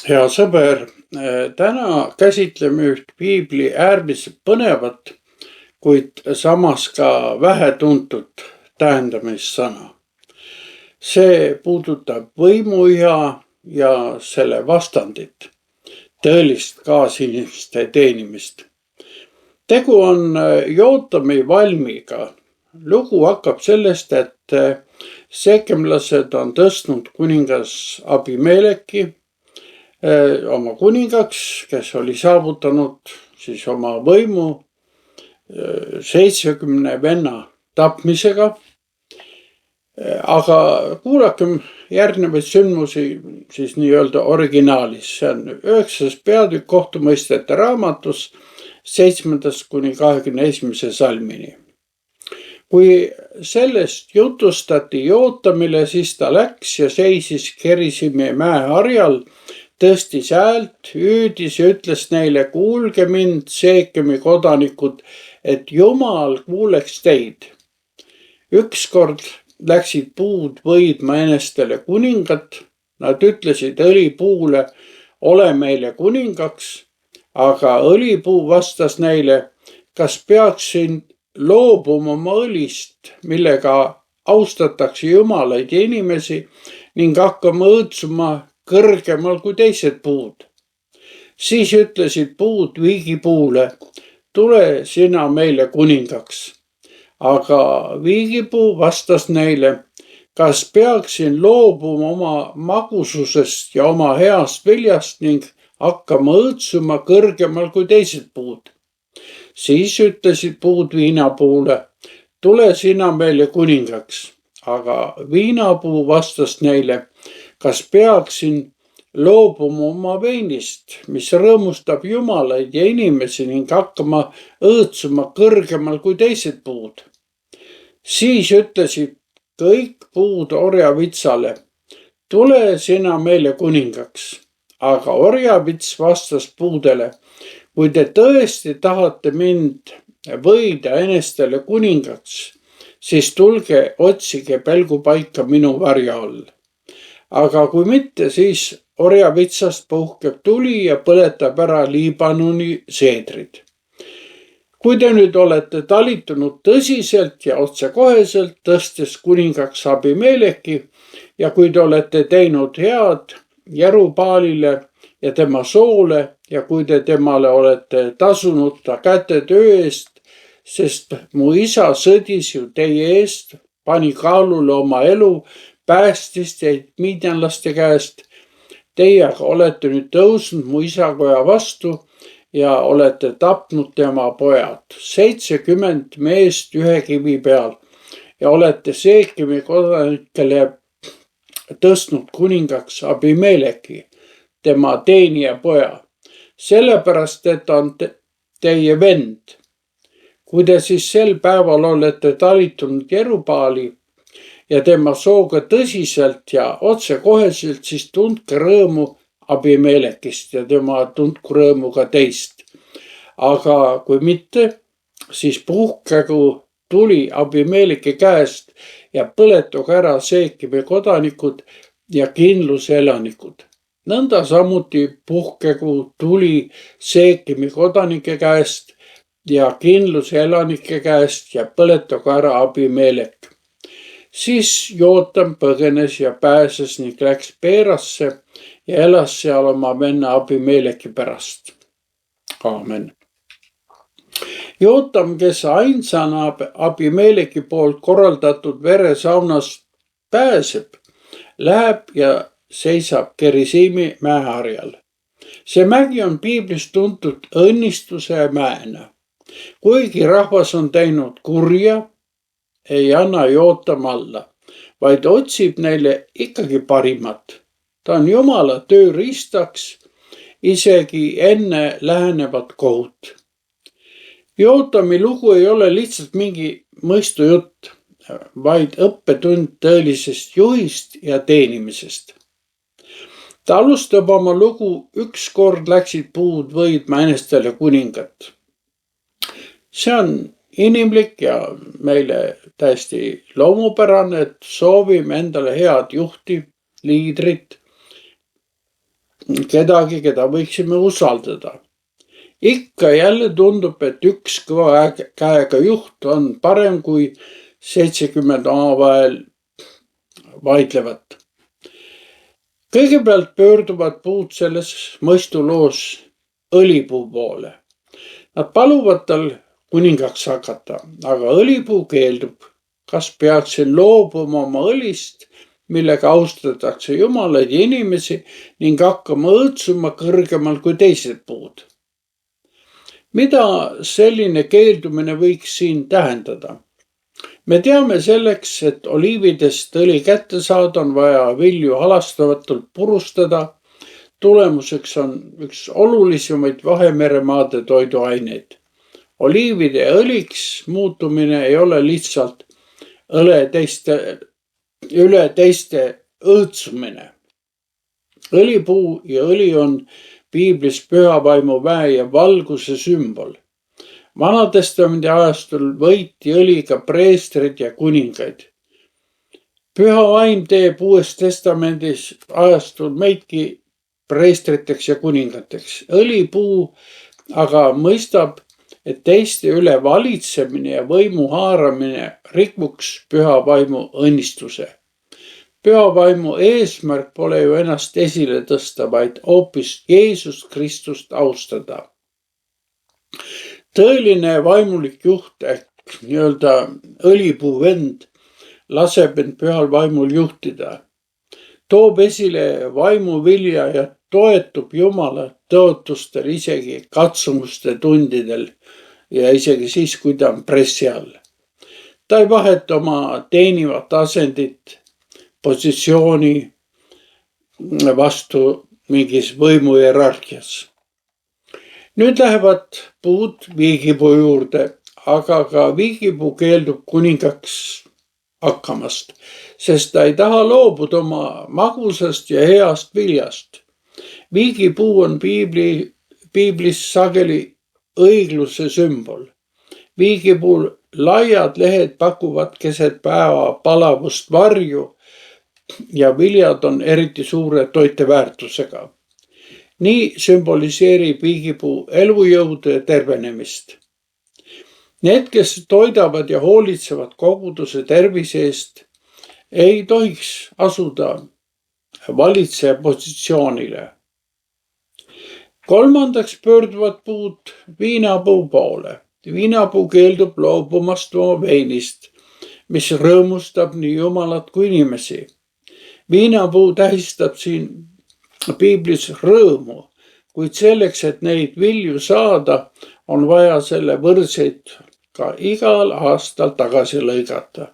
Hea sõber, täna käsitleme üht piibli äärmiselt põnevat, kuid samas ka vähetuntud tähendamissõna. See puudutab võimuiha ja selle vastandit, tõelist kaasinimeste teenimist. Tegu on Jootami valmiga. Lugu hakkab sellest, et seekemlased on tõstnud kuningas Abimeleki oma kuningaks, kes oli saavutanud siis oma võimu 70 venna tapmisega. Aga kuulakem järgnevaid sündmusi siis nii-öelda originaalis. See on 9. peatükk kohtumõistjate raamatus 7-21 salmini. Kui sellest jutustati Jootamile, siis ta läks ja seisis Gerisimi mäeharjal, tõstis häält, hüüdis ja ütles neile: kuulge mind, Seekemi kodanikud, et Jumal kuuleks teid. Ükskord läksid puud võidma enestele kuningat. Nad ütlesid õlipuule: ole meile kuningaks. Aga õlipuu vastas neile: kas peaksin loobuma oma õlist, millega austatakse Jumalaid ja inimesi, ning hakkama õõtsuma kõrgemal kui teised puud. Siis ütlesid puud viigipuule: tule sina meile kuningaks. Aga viigipuu vastas neile: kas peaksin loobuma oma magususest ja oma heast viljast ning hakkama õõtsuma kõrgemal kui teised puud. Siis ütlesid puud viinapuule: tule sina meile kuningaks. Aga viinapuu vastas neile: kas peaksin loobuma oma veinist, mis rõõmustab Jumalaid ja inimesi, ning hakkama õõtsuma kõrgemal kui teised puud. Siis ütlesid kõik puud orjavitsale: tule sina meile kuningaks. Aga orjavits vastas puudele: kui te tõesti tahate mind võida enestele kuningaks, siis tulge otsige pelgupaika minu varja all. Aga kui mitte, siis orjavitsast puhkeb tuli ja põletab ära Liibanoni seedrid. Kui te nüüd olete talitunud tõsiselt ja otsekoheselt, tõstes kuningaks Abimeleki, ja kui te olete teinud head Jerubaalile ja tema soole ja kui te temale olete tasunud ta kätetöö eest, sest mu isa sõdis ju teie eest, pani kaalule oma elu, päästis teid miidjanlaste käest. Teie aga olete nüüd tõusnud mu isakoja vastu ja olete tapnud tema pojad, 70 meest ühe kivi peal, ja olete Seekemi kodanikele tõstnud kuningaks Abimeleki, tema teenija poja, sellepärast et ta on teie vend. Kui te siis sel päeval olete talitunud Jerubaali ja tema sooga tõsiselt ja otsekoheselt, siis tundke rõõmu Abimelekist ja tema tundku rõõmu ka teist. Aga kui mitte, siis puhkegu tuli Abimeleki käest ja põletagu ära Seekemi kodanikud ja kindluse elanikud. Nõnda samuti puhkegu tuli Seekemi kodanike käest ja kindluse elanike käest ja põletagu ära Abimelek. Siis Jootam põgenes ja pääses ning läks Peerasse ja elas seal oma venna Abimeleki pärast. Aamen. Jootam, kes ainsana Abimeleki poolt korraldatud veresaunast pääseb, läheb ja seisab Gerisimi mäeharjal. See mägi on piiblis tuntud õnnistuse mäena. Kuigi rahvas on teinud kurja, ei anna Jootam alla, vaid otsib neile ikkagi parimat. Ta on Jumala tööriistaks isegi enne lähenevat kohut. Jootami lugu ei ole lihtsalt mingi mõistujutt, vaid õppetund tõelisest juhist ja teenimisest. Ta alustab oma lugu: ükskord läksid puud võidma enestele kuningat. See on inimlik ja meile täiesti loomupärane, et soovime endale head juhti, liidrit, kedagi, keda võiksime usaldada. Ikka jälle tundub, et üks kõva käega juht on parem kui 70 omavahel vaidlevat. Kõigepealt pöörduvad puud selles mõistuloos õlipuu poole. Nad paluvad tal kuningaks hakata, aga õlipuu keeldub. Kas peaksin loobuma oma õlist, millega austatakse jumalaid ja inimesi ning hakkama õõtsuma kõrgemal kui teised puud? Mida selline keeldumine võiks siin tähendada? Me teame selleks, et oliividest õli kätte saada, on vaja vilju halastavatult purustada. Tulemuseks on üks olulisemaid Vahemeremaade toiduaineid. Oliivide õliks muutumine ei ole lihtsalt üle teiste õõtsumine. Õlipuu ja õli on piiblis püha vaimu väe ja valguse sümbol. Vanatestamendi ajastul võiti õliga preestrid ja kuningaid. Püha vaim teeb Uues Testamendis ajastul meidki preestriteks ja kuningateks. Õlipuu aga mõistab, et teiste üle valitsemine ja võimu haaramine rikuks püha vaimu õnnistuse. Püha vaimu eesmärk pole ju ennast esile tõsta, vaid hoopis Jeesus Kristust austada. Tõeline vaimulik juht ehk nii-öelda õlipuu vend laseb end pühal vaimul juhtida. Toob esile vaimu vilja ja toetub Jumala tõotustel isegi katsumuste tundidel ja isegi siis, kui ta on pressi all. Ta ei vaheta oma teenivat asendit positsiooni vastu mingis võimuhierarhias. Nüüd lähevad puud viigipuu juurde, aga ka viigipuu keeldub kuningaks hakkamast, sest ta ei taha loobuda oma magusast ja heast viljast. Viigipuu on piiblis sageli õigluse sümbol. Viigipuul laiad lehed pakuvad keset päeva palavust varju ja viljad on eriti suure toiteväärtusega. Nii sümboliseerib viigipuu elujõudu ja tervenemist. Need, kes toidavad ja hoolitsevad koguduse tervise eest, ei tohiks asuda valitseja positsioonile. Kolmandaks pöörduvad puud viinapuu poole. Viinapuu keeldub loobumast oma veinist, mis rõõmustab nii Jumalat kui inimesi. Viinapuu tähistab siin piiblis rõõmu, kuid selleks, et neid vilju saada, on vaja selle võrseid ka igal aastal tagasi lõigata.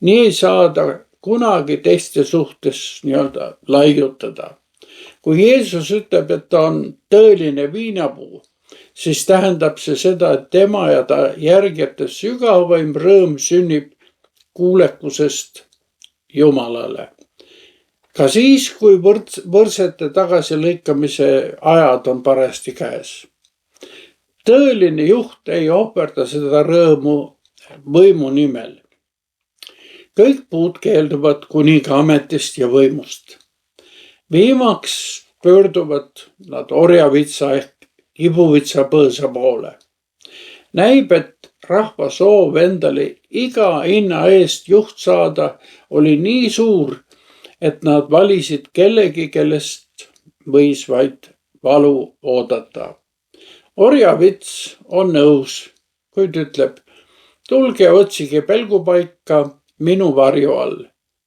Nii ei saada kunagi teiste suhtes nii-öelda laiutada. Kui Jeesus ütleb, et ta on tõeline viinapuu, siis tähendab see seda, et tema ja ta järgijate sügavaim rõõm sünnib kuulekusest Jumalale. Ka siis, kui võrsete tagasilõikamise ajad on parajasti käes. Tõeline juht ei ohverda seda rõõmu võimu nimel. Kõik puud keelduvad kuninga ametist ja võimust. Viimaks pöörduvad nad orjavitsa ehk kibuvitsa põõsa poole. Näib, et rahva soov endale iga hinna eest juht saada oli nii suur, et nad valisid kellegi, kellest võis vaid valu oodata. Orjavits on nõus, kuid ütleb, tulge otsige pelgupaika minu varju all.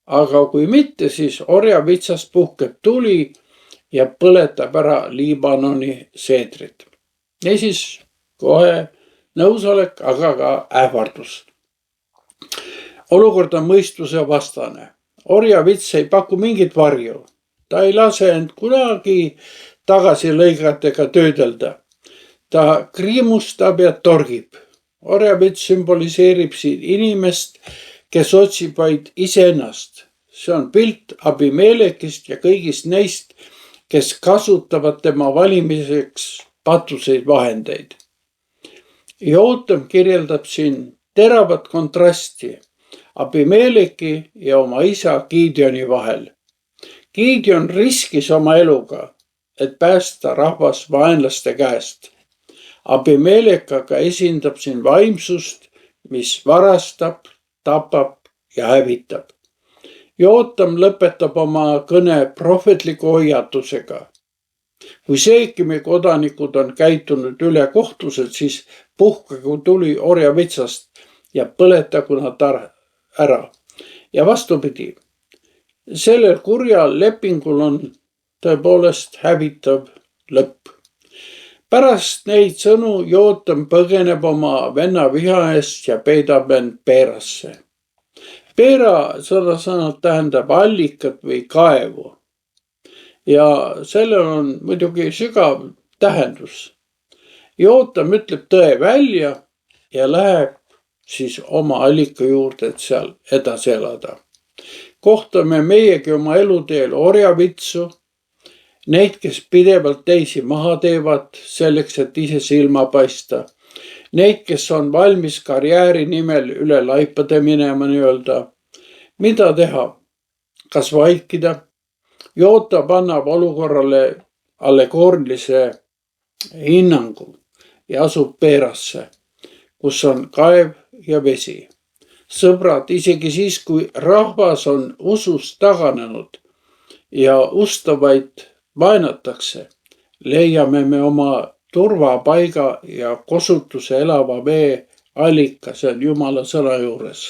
Aga kui mitte, siis orjavitsast puhkeb tuli ja põletab ära Liibanoni seedrid. Ja siis kohe nõusolek, aga ka ähvardus. Olukord on mõistuse vastane. Orjavits ei paku mingit varju. Ta ei lase end kunagi tagasi lõigatega töödelda. Ta kriimustab ja torgib. Orjavits sümboliseerib siin inimest, kes otsib vaid iseennast. See on pilt Abimelekist ja kõigist neist, kes kasutavad tema valimiseks patuseid vahendeid. Jootam kirjeldab siin teravat kontrasti Abimeleki ja oma isa Gideoni vahel. Gideon riskis oma eluga, et päästa rahvas vaenlaste käest. Abimelek aga esindab siin vaimsust, mis varastab, tapab ja hävitab. Jootam lõpetab oma kõne prohvetliku hoiatusega. Kui Seekimi kodanikud on käitunud ülekohtuselt, siis puhkagu tuli orjavitsast ja põletagu nad ära. Ja vastupidi, sellel kurjal lepingul on tõepoolest hävitav lõpp. Pärast neid sõnu Jootam põgeneb oma venna viha eest ja peidab end Peerasse. Peera sõna-sõnalt tähendab allikat või kaevu. Ja sellel on muidugi sügav tähendus. Jootam ütleb tõe välja ja läheb siis oma allika juurde, et seal edasi elada. Kohtame meiegi oma eluteel orjavitsu, neid, kes pidevalt teisi maha teevad selleks, et ise silma paista. Neid, kes on valmis karjääri nimel üle laipade minema nii-öelda. Mida teha? Kas vaikida? Jootam annab olukorrale allegoorilise hinnangu ja asub Peerasse, kus on kaev ja vesi. Sõbrad, isegi siis, kui rahvas on usust taganenud ja ustavaid vaenatakse, leiame me oma turvapaiga ja kosutuse elava vee allika, see on Jumala sõna juures.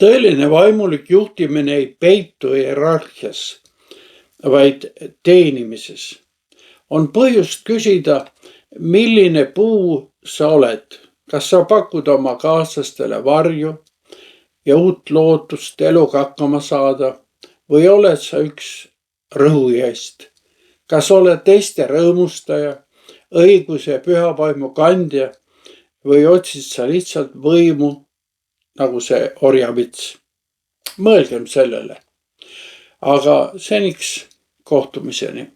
Tõeline vaimulik juhtimine ei peitu hierarhias, vaid teenimises. On põhjust küsida, milline puu sa oled. Kas sa pakud oma kaaslastele varju ja uut lootust eluga hakkama saada või oled sa üks rõhujaist? Kas oled teiste rõõmustaja, õiguse ja püha vaimu kandja või otsid sa lihtsalt võimu, nagu see orjavits? Mõelgem sellele. Aga seniks kohtumiseni.